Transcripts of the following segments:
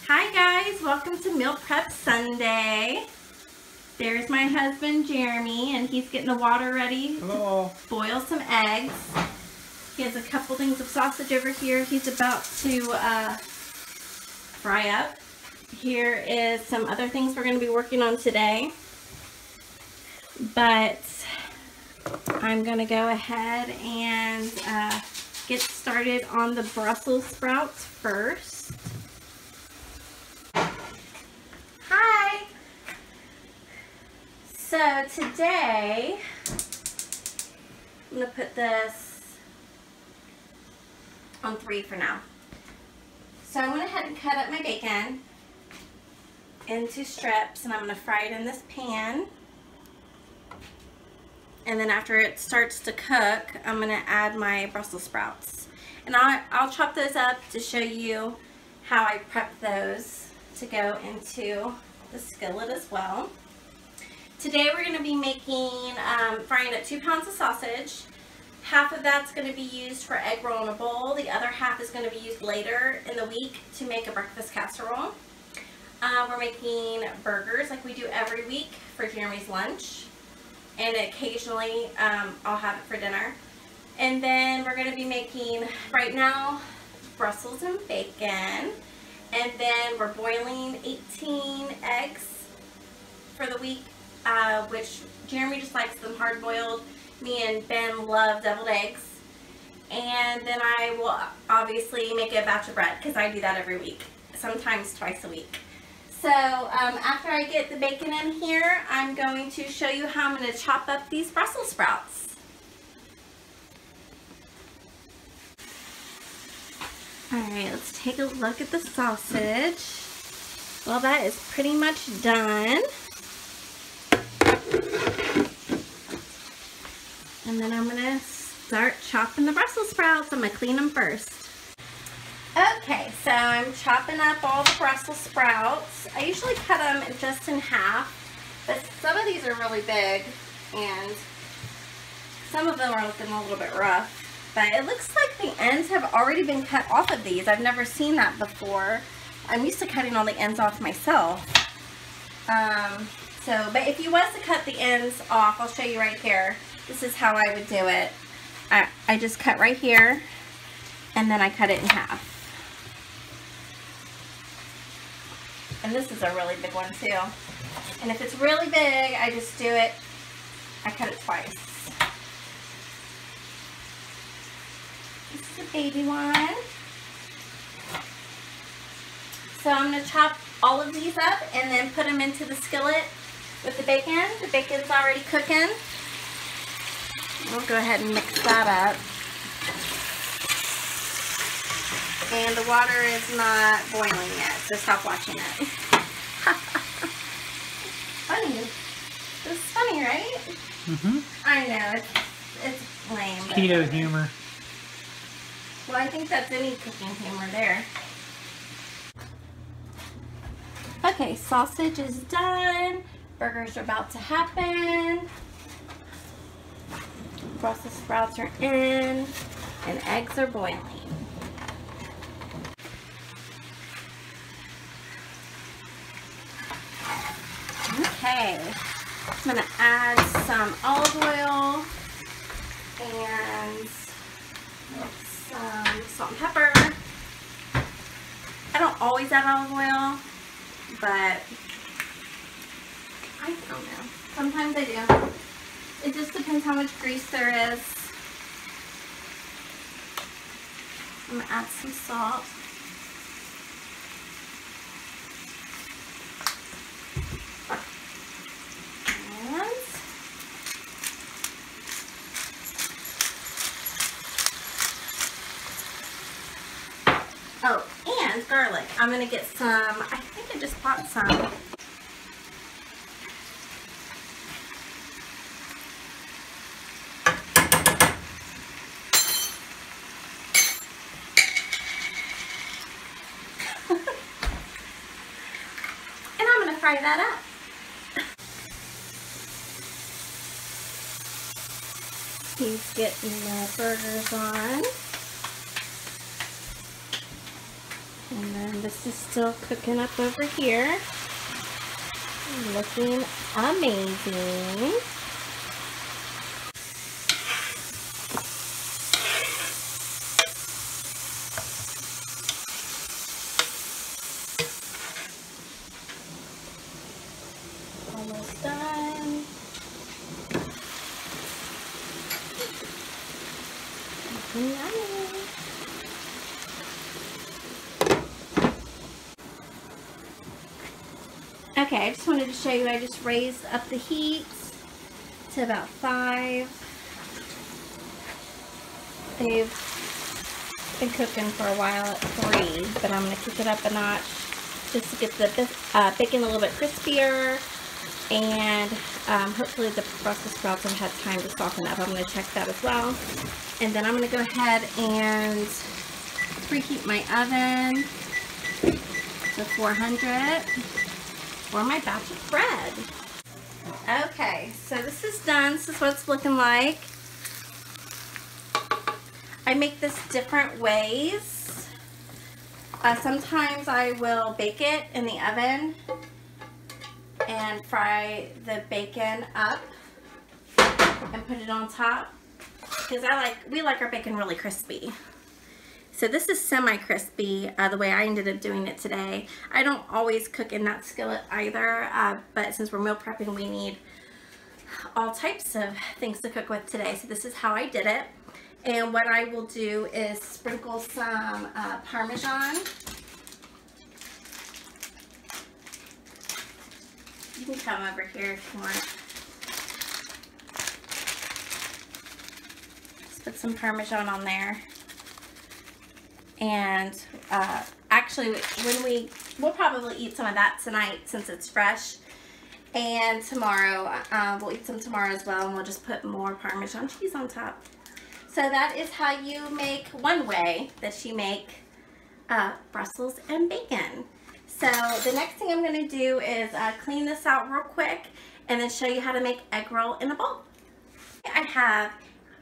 Hi guys, welcome to Meal Prep Sunday. There's my husband Jeremy, and he's getting the water ready. Hello. To boil some eggs. He has a couple things of sausage over here he's about to fry up. Here is some other things we're going to be working on today. But I'm going to go ahead and get started on the Brussels sprouts first. Hi! So today, I'm going to put this on 3 for now. So I went ahead and cut up my bacon into strips, and I'm going to fry it in this pan. And then after it starts to cook, I'm going to add my Brussels sprouts. And I'll chop those up to show you how I prep those to go into the skillet as well. Today we're going to be making, frying up 2 pounds of sausage. Half of that's going to be used for egg roll in a bowl. The other half is going to be used later in the week to make a breakfast casserole. We're making burgers like we do every week for Jeremy's lunch. And occasionally I'll have it for dinner. And then we're going to be making, right now, Brussels and bacon. And then we're boiling 18 eggs for the week, which Jeremy just likes them hard boiled. Me and Ben love deviled eggs. And then I will obviously make a batch of bread because I do that every week, sometimes twice a week. So after I get the bacon in here, I'm going to show you how I'm going to chop up these Brussels sprouts. Alright, let's take a look at the sausage. Well, that is pretty much done. And then I'm going to start chopping the Brussels sprouts. I'm going to clean them first. Okay, so I'm chopping up all the Brussels sprouts. I usually cut them just in half, but some of these are really big, and some of them are looking a little bit rough. But it looks like the ends have already been cut off of these. I've never seen that before. I'm used to cutting all the ends off myself. But if you was to cut the ends off, I'll show you right here. This is how I would do it. I just cut right here, and then I cut it in half. And this is a really big one too. And if it's really big, I just do it, I cut it twice. This is a baby one. So I'm going to chop all of these up and then put them into the skillet with the bacon. The bacon's already cooking. I'll go ahead and mix that up. And the water is not boiling yet, so stop watching it. Funny. It's funny, right? Mm-hmm. I know, it's lame. Keto humor. Well, I think that's any cooking humor there. Okay, sausage is done. Burgers are about to happen. Brussels sprouts are in. And eggs are boiling. Okay, I'm going to add some olive oil and some salt and pepper. I don't always add olive oil, but I don't know. Sometimes I do. It just depends how much grease there is. I'm going to add some salt. Oh, and garlic. I'm going to get some, I think I just bought some. And I'm going to fry that up. He's getting the burgers on. And then this is still cooking up over here. Looking amazing. Almost done. Yummy. Okay, I just wanted to show you, I just raised up the heat to about 5. They've been cooking for a while at 3, but I'm going to kick it up a notch just to get the bacon a little bit crispier, and hopefully the Brussels sprouts have had time to soften up. I'm going to check that as well. And then I'm going to go ahead and preheat my oven to 400 for my batch of bread. Okay, so this is done. This is what it's looking like. I make this different ways. Sometimes I will bake it in the oven and fry the bacon up and put it on top, because we like our bacon really crispy. So this is semi-crispy, the way I ended up doing it today. I don't always cook in that skillet either, but since we're meal prepping, we need all types of things to cook with today. So this is how I did it. And what I will do is sprinkle some Parmesan. You can come over here if you want. Just put some Parmesan on there. And actually, we'll probably eat some of that tonight since it's fresh. And tomorrow, we'll eat some tomorrow as well, and we'll just put more Parmesan cheese on top. So that is how you make, one way that you make Brussels and bacon. So the next thing I'm going to do is clean this out real quick and then show you how to make egg roll in a bowl. I have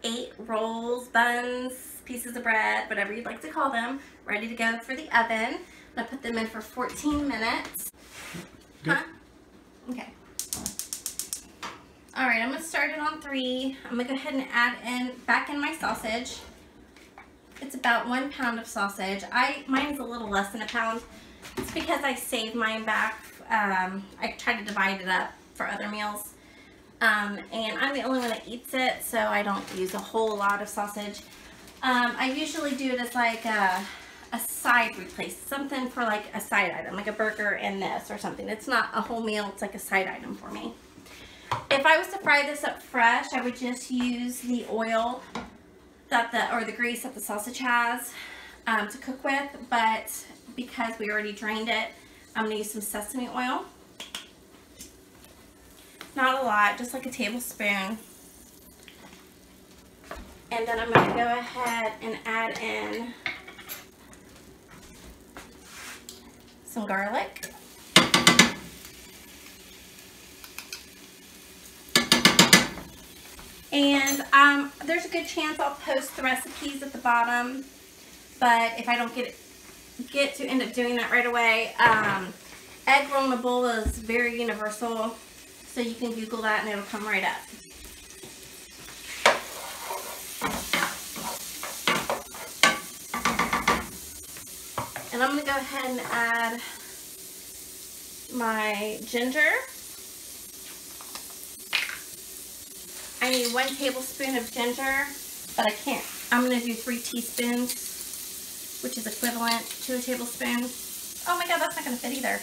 8 rolls, buns, pieces of bread, whatever you'd like to call them, ready to go for the oven. I'm going to put them in for 14 minutes. Good. Huh? Okay. Alright, I'm going to start it on 3. I'm going to go ahead and add back in my sausage. It's about 1 pound of sausage. Mine's a little less than a pound. It's because I save mine back. I try to divide it up for other meals. And I'm the only one that eats it, so I don't use a whole lot of sausage. I usually do it as like a side replace, something for like a side item, like a burger and this or something. It's not a whole meal, it's like a side item for me. If I was to fry this up fresh, I would just use the oil or the grease that the sausage has to cook with, but because we already drained it, I'm going to use some sesame oil. Not a lot, just like a tablespoon. And then I'm going to go ahead and add in some garlic. And there's a good chance I'll post the recipes at the bottom, but if I don't get to end up doing that right away, egg roll in a bowl is very universal, so you can Google that and it'll come right up. And I'm going to go ahead and add my ginger. I need 1 tablespoon of ginger, but I can't. I'm going to do 3 teaspoons, which is equivalent to a tablespoon. Oh my god, that's not going to fit either.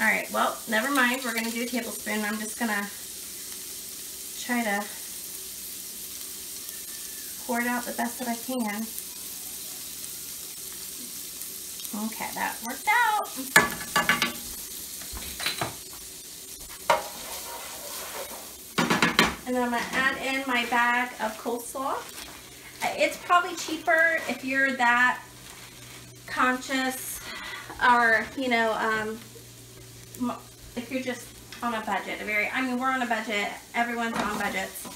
Alright, well, never mind. We're going to do a tablespoon. I'm just going to try to pour it out the best that I can. Okay, that worked out. And then I'm going to add in my bag of coleslaw. It's probably cheaper if you're that conscious, or, you know, if you're just on a budget. I mean, we're on a budget. Everyone's on budgets.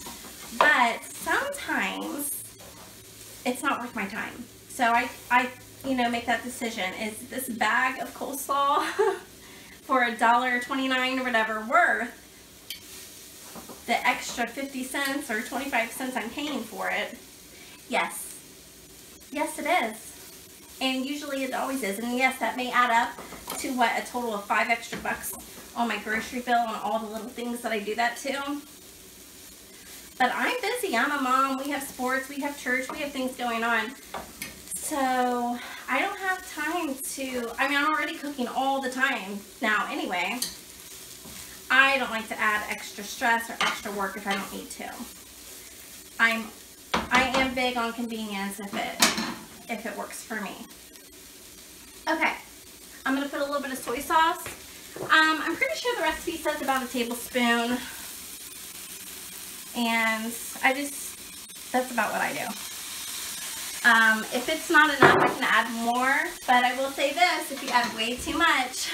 But sometimes it's not worth my time. So I you know, make that decision. Is this bag of coleslaw for $1.29 or whatever worth the extra 50 cents or 25 cents I'm paying for it? Yes. Yes, it is. And usually it always is. And yes, that may add up to what, a total of $5 extra on my grocery bill and all the little things that I do that to. But I'm busy. I'm a mom. We have sports. We have church. We have things going on. So I don't have time to, I mean, I'm already cooking all the time now anyway. I don't like to add extra stress or extra work if I don't need to. I am big on convenience if it works for me. Okay, I'm gonna put a little bit of soy sauce. I'm pretty sure the recipe says about a tablespoon, and that's about what I do. If it's not enough, I can add more, but I will say this, if you add way too much,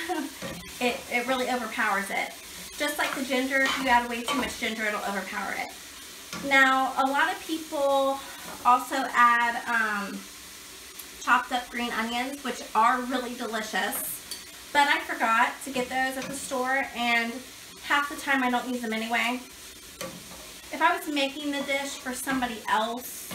it really overpowers it. Just like the ginger, if you add way too much ginger, it'll overpower it. Now, a lot of people also add chopped up green onions, which are really delicious, but I forgot to get those at the store, and half the time I don't use them anyway. If I was making the dish for somebody else,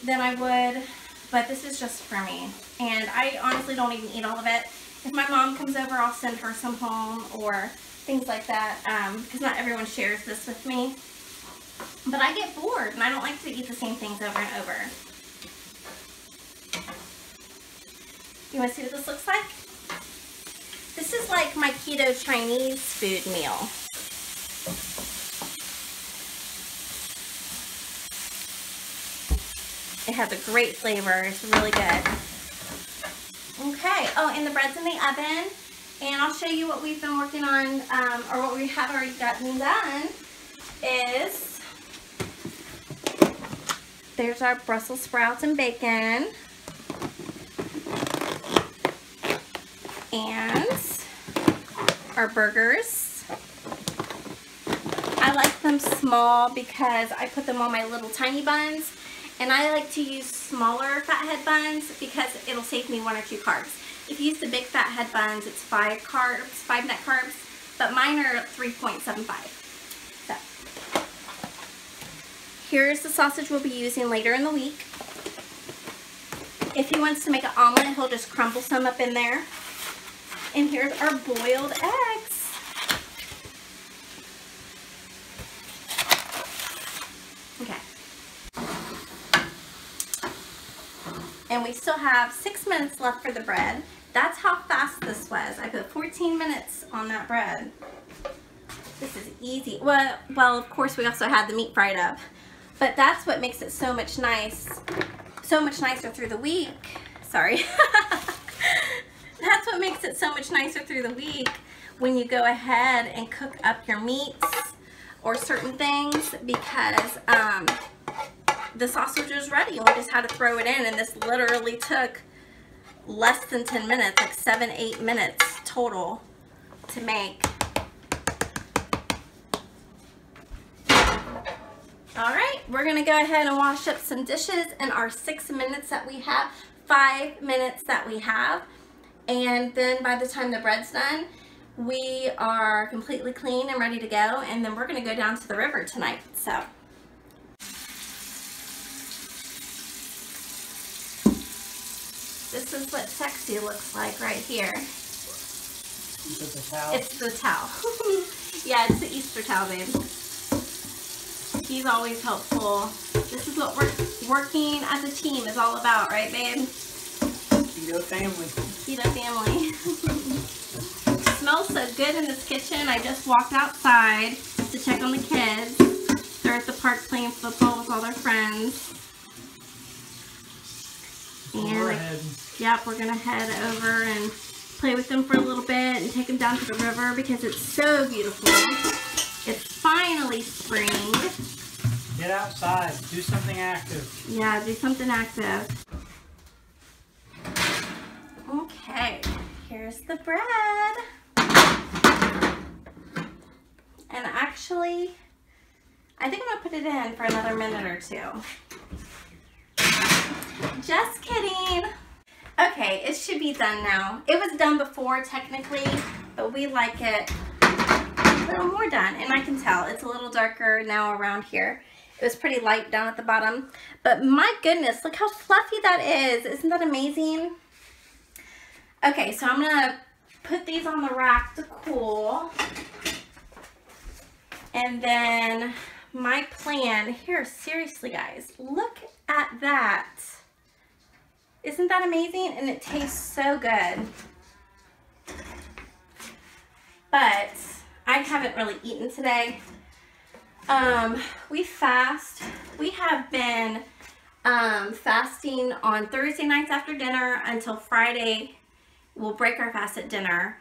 then I would, but this is just for me, and I honestly don't even eat all of it. If my mom comes over, I'll send her some home or things like that, because not everyone shares this with me. But I get bored, and I don't like to eat the same things over and over. You want to see what this looks like? This is like my keto Chinese food meal. It has a great flavor. It's really good. Okay. Oh, and the bread's in the oven. And I'll show you what we've been working on, or what we have already gotten done, is there's our Brussels sprouts and bacon. And our burgers. I like them small because I put them on my little tiny buns, and I like to use smaller fathead buns because it'll save me 1 or 2 carbs. If you use the big fathead buns, it's 5 net carbs, but mine are 3.75. So here's the sausage we'll be using later in the week. If he wants to make an omelet, he'll just crumble some up in there. And here's our boiled eggs. Okay. And we still have 6 minutes left for the bread. That's how fast this was. I put 14 minutes on that bread. This is easy. Well, of course we also had the meat fried up, but that's what makes it so much nicer through the week. Sorry. That's what makes it so much nicer through the week when you go ahead and cook up your meats or certain things, because the sausage was ready and we just had to throw it in, and this literally took less than 10 minutes, like 7-8 minutes total to make. Alright, we're going to go ahead and wash up some dishes in our 6 minutes that we have, 5 minutes that we have. And then by the time the bread's done, we are completely clean and ready to go. And then we're going to go down to the river tonight. So this is what sexy looks like right here. Is it the towel? It's the towel. Yeah, it's the Easter towel, babe. He's always helpful. This is what working as a team is all about, right, babe? Keto family. Keto family. It smells so good in this kitchen. I just walked outside to check on the kids. They're at the park playing football with all their friends. And yep, we're gonna head over and play with them for a little bit and take them down to the river because it's so beautiful. It's finally spring. Get outside. Do something active. Yeah, do something active. Okay, here's the bread. And actually, I think I'm gonna put it in for another minute or two. Just kidding. Okay, it should be done now. It was done before technically, but we like it a little more done. And I can tell it's a little darker now around here. It was pretty light down at the bottom. But my goodness, look how fluffy that is. Isn't that amazing? Okay, so I'm gonna put these on the rack to cool. And then my plan here, seriously guys, look at that. Isn't that amazing? And it tastes so good. But I haven't really eaten today. We fast. We have been fasting on Thursday nights after dinner until Friday. We'll break our fast at dinner.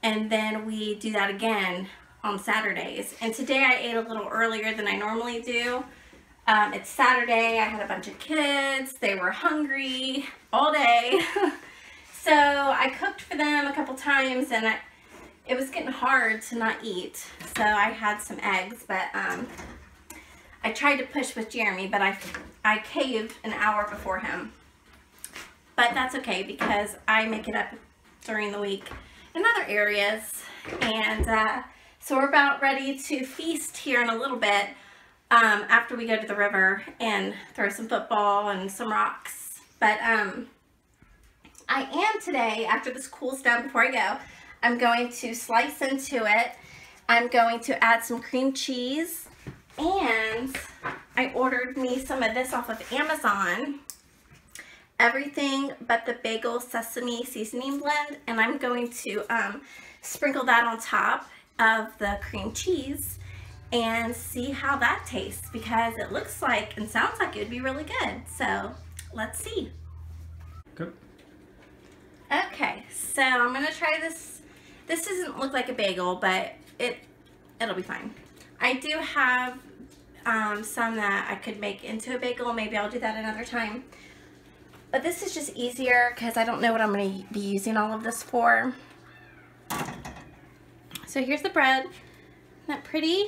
And then we do that again on Saturdays. And today I ate a little earlier than I normally do. It's Saturday. I had a bunch of kids. They were hungry all day. So I cooked for them a couple times, and it was getting hard to not eat. So I had some eggs, but I tried to push with Jeremy, but I caved an hour before him. But that's okay because I make it up during the week in other areas. And so we're about ready to feast here in a little bit. After we go to the river and throw some football and some rocks. But I am today, after this cools down before I go, I'm going to slice into it. I'm going to add some cream cheese, and I ordered me some of this off of Amazon. Everything but the bagel sesame seasoning blend, and I'm going to sprinkle that on top of the cream cheese and see how that tastes, because it looks like and sounds like it would be really good. So let's see. Good. Okay, so I'm gonna try this. This doesn't look like a bagel, but it'll be fine. I do have some that I could make into a bagel. Maybe I'll do that another time. But this is just easier because I don't know what I'm gonna be using all of this for. So here's the bread. Isn't that pretty?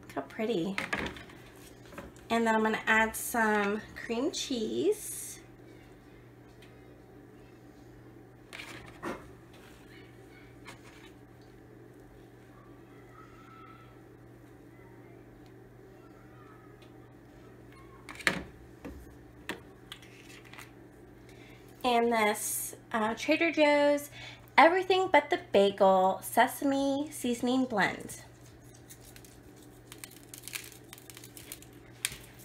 Look how pretty. And then I'm going to add some cream cheese. And this Trader Joe's Everything But the Bagel Sesame Seasoning Blend.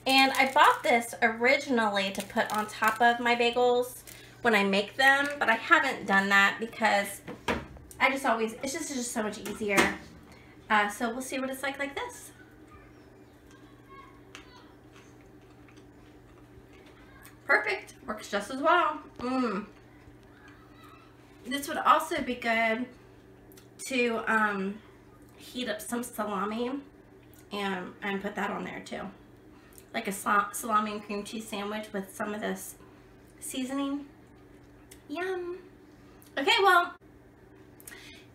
And I bought this originally to put on top of my bagels when I make them, but I haven't done that because I just always, it's just so much easier. So we'll see what it's like this. Perfect, works just as well. This would also be good to heat up some salami and put that on there too. Like a salami and cream cheese sandwich with some of this seasoning. Yum. Okay, well,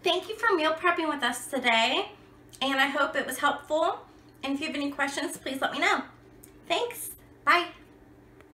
thank you for meal prepping with us today, and I hope it was helpful. And if you have any questions, please let me know. Thanks. Bye.